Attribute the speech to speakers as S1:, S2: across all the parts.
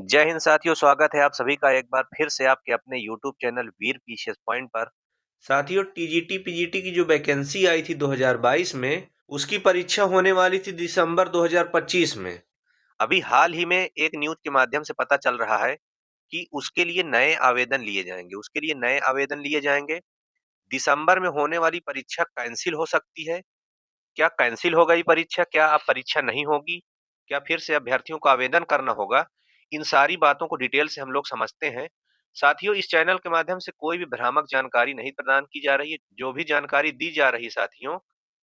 S1: जय हिंद साथियों, स्वागत है आप सभी का एक बार फिर से आपके अपने यूट्यूब चैनल वीर पीसीएस पॉइंट पर। साथियों, टीजीटी पीजीटी की जो वैकेंसी आई थी 2022 में, उसकी परीक्षा होने वाली थी दिसंबर 2025 में। अभी हाल ही में एक न्यूज के माध्यम से पता चल रहा है कि उसके लिए नए आवेदन लिए जाएंगे। दिसंबर में होने वाली परीक्षा कैंसिल हो सकती है। क्या कैंसिल हो गई परीक्षा? क्या अब परीक्षा नहीं होगी? क्या फिर से अभ्यर्थियों को आवेदन करना होगा? इन सारी बातों को डिटेल से हम लोग समझते हैं। साथियों, इस चैनल के माध्यम से कोई भी भ्रामक जानकारी नहीं प्रदान की जा रही है। जो भी जानकारी दी जा रही है साथियों,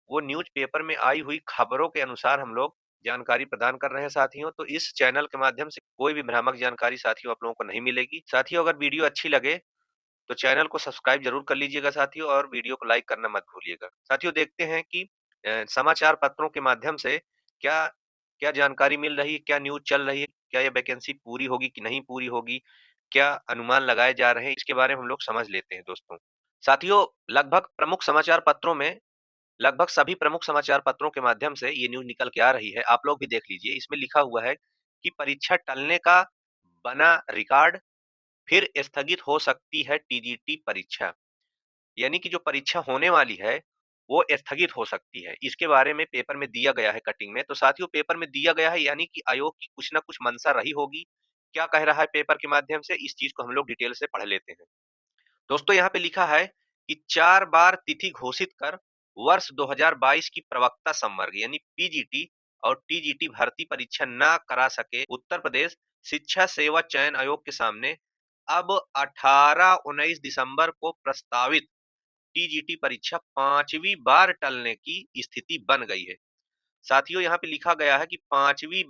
S1: वो न्यूज़ पेपर में आई हुई खबरों के अनुसार हम लोग जानकारी प्रदान कर रहे हैं साथियों। तो इस चैनल के माध्यम से कोई भी भ्रामक जानकारी साथियों आप लोगों को नहीं मिलेगी। साथियों, अगर वीडियो अच्छी लगे तो चैनल को सब्सक्राइब जरूर कर लीजिएगा साथियों, और वीडियो को लाइक करना मत भूलिएगा। साथियों, देखते हैं कि समाचार पत्रों के माध्यम से क्या क्या जानकारी मिल रही है, क्या न्यूज़ चल रही है, क्या ये वैकेंसी पूरी होगी कि नहीं पूरी होगी, क्या अनुमान लगाए जा रहे हैं, इसके बारे में हम लोग समझ लेते हैं दोस्तों। साथियों, लगभग सभी प्रमुख समाचार पत्रों के माध्यम से ये न्यूज़ निकल के आ रही है। आप लोग भी देख लीजिए। इसमें लिखा हुआ है कि परीक्षा टलने का बना रिकॉर्ड, फिर स्थगित हो सकती है टीजीटी परीक्षा। यानी कि जो परीक्षा होने वाली है, वो स्थगित हो सकती है। इसके बारे में पेपर में दिया गया है कटिंग में। तो साथियों, पेपर में दिया गया है यानी कि आयोग की कुछ ना कुछ मंशा रही होगी। क्या कह रहा है पेपर के माध्यम से, इस चीज़ को हम लोग डिटेल से पढ़ लेते हैं। दोस्तों, यहाँ पे लिखा है कि 4 बार तिथि घोषित कर वर्ष 2022 की प्रवक्ता संवर्ग यानी पीजीटी और टीजीटी भर्ती परीक्षा ना करा सके उत्तर प्रदेश शिक्षा सेवा चयन आयोग के सामने अब 18-19 दिसंबर को प्रस्तावित टीजीटी परीक्षा 5वीं बार टलने की स्थिति बन गई है। साथियों, यहाँ पे लिखा गया है कि 5वीं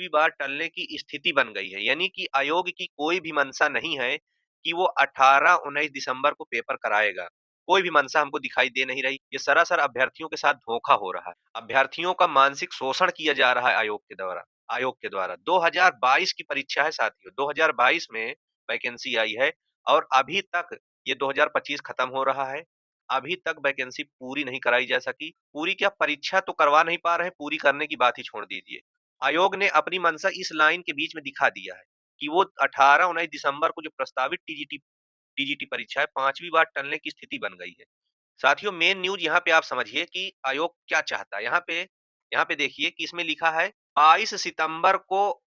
S1: बार टलने की स्थिति बन गई है। यानी कि आयोग की कोई भी मंशा नहीं है कि वो 18-19 दिसंबर को पेपर कराएगा। कोई भी मंशा हमको दिखाई दे नहीं रही। ये सरासर अभ्यर्थियों के साथ धोखा हो रहा है। अभ्यर्थियों का मानसिक शोषण किया जा रहा है आयोग के द्वारा। 2022 की परीक्षा है साथियों। 2022 में वैकेंसी आई है और अभी तक ये 2025 खत्म हो रहा है। अभी तक वैकेंसी पूरी नहीं कराई जा सकी। पूरी क्या, परीक्षा तो करवा नहीं पा रहे हैं, पूरी करने की बात ही छोड़ दीजिए। आयोग ने अपनी मंशा इस लाइन के बीच में दिखा दिया है कि वो 18-19 दिसंबर को जो प्रस्तावित टीजीटी परीक्षा है 5वीं बार टलने की स्थिति बन गई है। साथियों, मेन न्यूज यहाँ पे आप समझिए कि आयोग क्या चाहता है। यहाँ पे देखिए कि इसमें लिखा है 22 सितंबर को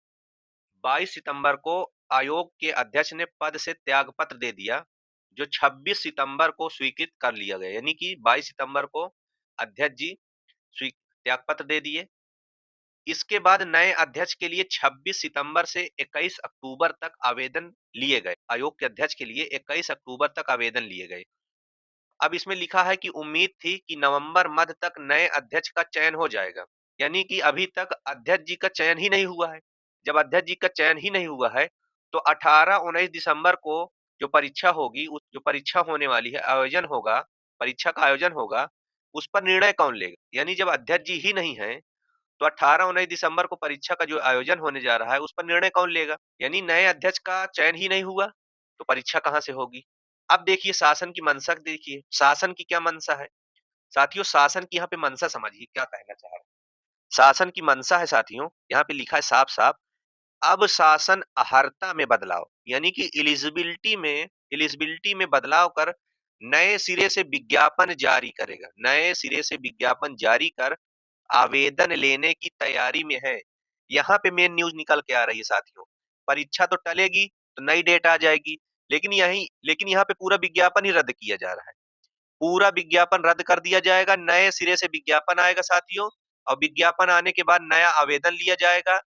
S1: 22 सितंबर को आयोग के अध्यक्ष ने पद से त्यागपत्र दे दिया, जो 26 सितंबर को स्वीकृत कर लिया गया। यानी कि 22 सितंबर को अध्यक्ष जी त्यागपत्र दे दिए। इसके बाद नए अध्यक्ष के लिए 26 सितंबर से 21 अक्टूबर तक आवेदन लिए गए। आयोग के अध्यक्ष के लिए 21 अक्टूबर तक आवेदन लिए गए। अब इसमें लिखा है कि उम्मीद थी कि नवंबर मध्य तक नए अध्यक्ष का चयन हो जाएगा। यानी कि अभी तक अध्यक्ष जी का चयन ही नहीं हुआ है। जब अध्यक्ष जी का चयन ही नहीं हुआ है, तो 18-19 दिसंबर को जो परीक्षा होगी, उस जो परीक्षा होने वाली है, परीक्षा का आयोजन होगा, उस पर निर्णय कौन लेगा? यानी जब अध्यक्ष जी ही नहीं है, तो 18-19 दिसंबर को परीक्षा का जो आयोजन होने जा रहा है, उस पर निर्णय कौन लेगा? यानी नए अध्यक्ष का चयन ही नहीं हुआ, तो परीक्षा कहाँ से होगी? अब देखिए शासन की मंशा देखिए, शासन की क्या मंशा है? साथियों, शासन की यहाँ पे मंशा समझिए क्या कहना चाह रहा है। शासन की मंशा है साथियों, यहाँ पे लिखा है साफ-साफ, अब शासन अहर्ता में बदलाव, यानी कि एलिजिबिलिटी में बदलाव कर नए सिरे से विज्ञापन जारी करेगा। नए सिरे से विज्ञापन जारी कर आवेदन लेने की तैयारी में है। यहाँ पे मेन न्यूज़ निकल के आ रही है साथियों। परीक्षा तो टलेगी, तो नई डेट आ जाएगी, लेकिन यहाँ पे पूरा विज्ञापन ही रद्द किया जा रहा है। पूरा विज्ञापन रद्द कर दिया जाएगा, नए सिरे से विज्ञापन आएगा साथियों, और विज्ञापन आने के बाद नया आवेदन लिया जाएगा।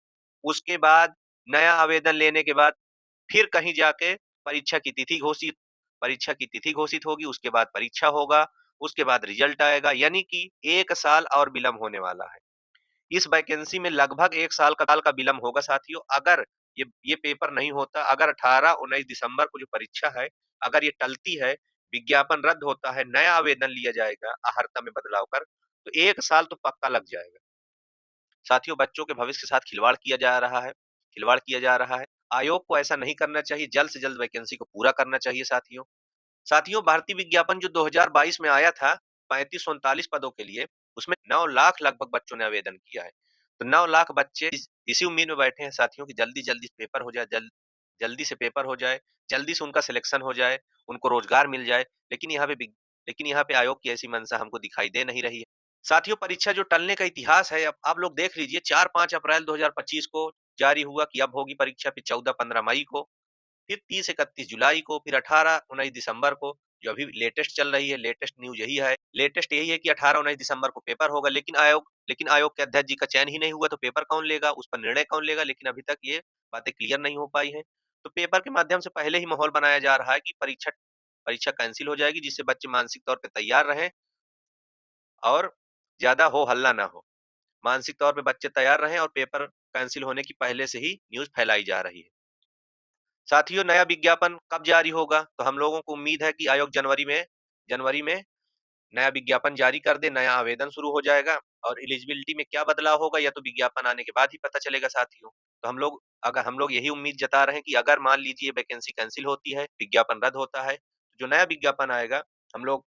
S1: उसके बाद नया आवेदन लेने के बाद फिर कहीं जाके परीक्षा की तिथि घोषित परीक्षा की तिथि घोषित होगी, उसके बाद परीक्षा होगा, उसके बाद रिजल्ट आएगा। यानी कि 1 साल और विलंब होने वाला है। इस वैकेंसी में लगभग 1 साल का विलंब होगा साथियों। अगर ये पेपर नहीं होता, अगर 18-19 दिसंबर को जो परीक्षा है, अगर ये टलती है, विज्ञापन रद्द होता है, नया आवेदन लिया जाएगा अहर्ता में बदलाव कर, तो 1 साल तो पक्का लग जाएगा। साथियों, बच्चों के भविष्य के साथ खिलवाड़ किया जा रहा है। आयोग को ऐसा नहीं करना चाहिए, जल्द से जल्द वैकेंसी को पूरा करना चाहिए साथियों। साथियों, भर्ती विज्ञापन जो 2022 में आया था 35-39 पदों के लिए, उसमें 9 लाख लगभग बच्चों ने आवेदन किया है। तो 9 लाख बच्चे इसी उम्मीद में बैठे हैं साथियों कि जल्दी-जल्दी पेपर हो जाए, जल्दी से पेपर हो जाए, जल्दी से उनका सिलेक्शन हो जाए, उनको रोज़गार मिल जाए। लेकिन यहाँ पे बिग लेकिन यहाँ पे आयोग की ऐसी मंशा हमको दिखाई दे नहीं रही है। साथियों, परीक्षा जो टलने का इतिहास है, अब आप लोग देख लीजिए, 4-5 अप्रैल 2025 को जारी हुआ कि अब होगी परीक्षा, फिर 14-15 मई को, फिर 30-31 जुलाई को, फिर 18-19 दिसंबर को, जो अभी लेटेस्ट चल रही है, लेटेस्ट न्यूज़ यही है। लेटेस्ट यही है कि 18-19 दिसंबर को पेपर होगा, लेकिन आयोग के अध्यक्ष जी का चयन ही नहीं हुआ, तो पेपर कौन लेगा? उस पर निर्णय कौन लेगा? लेकिन अभी तक ये बातें क्लियर नहीं हो पाई हैं। तो पेपर के माध्यम से पहले ही माहौल बनाया जा रहा है कि परीक्षा परीक्षा कैंसल हो जाएगी, जिससे बच्चे मानसिक तौर पे तैयार रहें और ज़्यादा हो हल्ला ना हो। मानसिक तौर पे बच्चे तैयार रहें और पेपर कैंसल होने की पहले से ही न्यूज़ फैलाई जा रही है। साथियों, नया विज्ञापन कब जारी होगा? तो हम लोगों को उम्मीद है कि आयोग जनवरी में नया विज्ञापन जारी कर दे, नया आवेदन शुरू हो जाएगा और एलिजिबिलिटी में क्या बदलाव होगा, या तो विज्ञापन आने के बाद ही पता चलेगा साथियों। तो हम लोग यही उम्मीद जता रहे हैं कि अगर मान लीजिए वैकेंसी कैंसल होती है, विज्ञापन रद्द होता है, तो जो नया विज्ञापन आएगा, हम लोग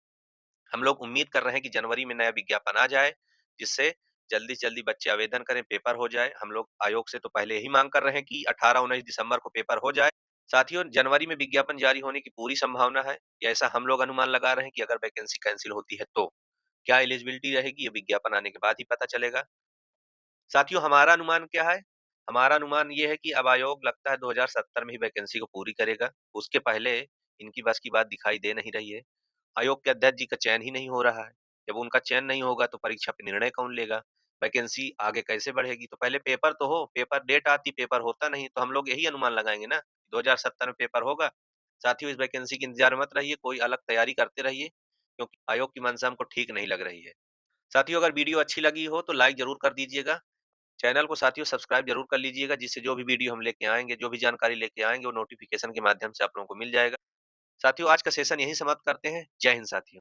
S1: हम लोग उम्मीद कर रहे हैं कि जनवरी में नया विज्ञापन आ जाए, जिससे जल्दी से जल्दी बच्चे आवेदन करें, पेपर हो जाए। हम लोग आयोग से तो पहले यही मांग कर रहे हैं कि 18-19 दिसंबर को पेपर हो जाए। साथियों, जनवरी में विज्ञापन जारी होने की पूरी संभावना है, या ऐसा हम लोग अनुमान लगा रहे हैं कि अगर वैकेंसी कैंसल होती है तो। क्या एलिजिबिलिटी रहेगी, ये विज्ञापन आने के बाद ही पता चलेगा। साथियों, हमारा अनुमान क्या है? हमारा अनुमान ये है कि अब आयोग लगता है 2070 में ही वैकेंसी को पूरी करेगा। उसके पहले इनकी बस की बात दिखाई दे नहीं रही है। आयोग के अध्यक्ष जी का चयन ही नहीं हो रहा है। जब उनका चयन नहीं होगा तो परीक्षा पे निर्णय कौन लेगा? वैकेंसी आगे कैसे बढ़ेगी? तो पहले पेपर तो हो, पेपर डेट आती, पेपर होता नहीं, तो हम लोग यही अनुमान लगाएँगे ना, 2070 में पेपर होगा। साथियों, इस वैकेंसी की इंतज़ार मत रहिए, कोई अलग तैयारी करते रहिए, क्योंकि आयोग की मंशा हमको ठीक नहीं लग रही है। साथियों, अगर वीडियो अच्छी लगी हो तो लाइक ज़रूर कर दीजिएगा। चैनल को साथियों सब्सक्राइब ज़रूर कर लीजिएगा, जिससे जो भी वीडियो हम लेके आएँगे, जो भी जानकारी लेके आएँगे, वो नोटिफ़िकेशन के माध्यम से आप लोगों को मिल जाएगा। साथियों, आज का सेशन यहीं समाप्त करते हैं। जय हिंद साथियों।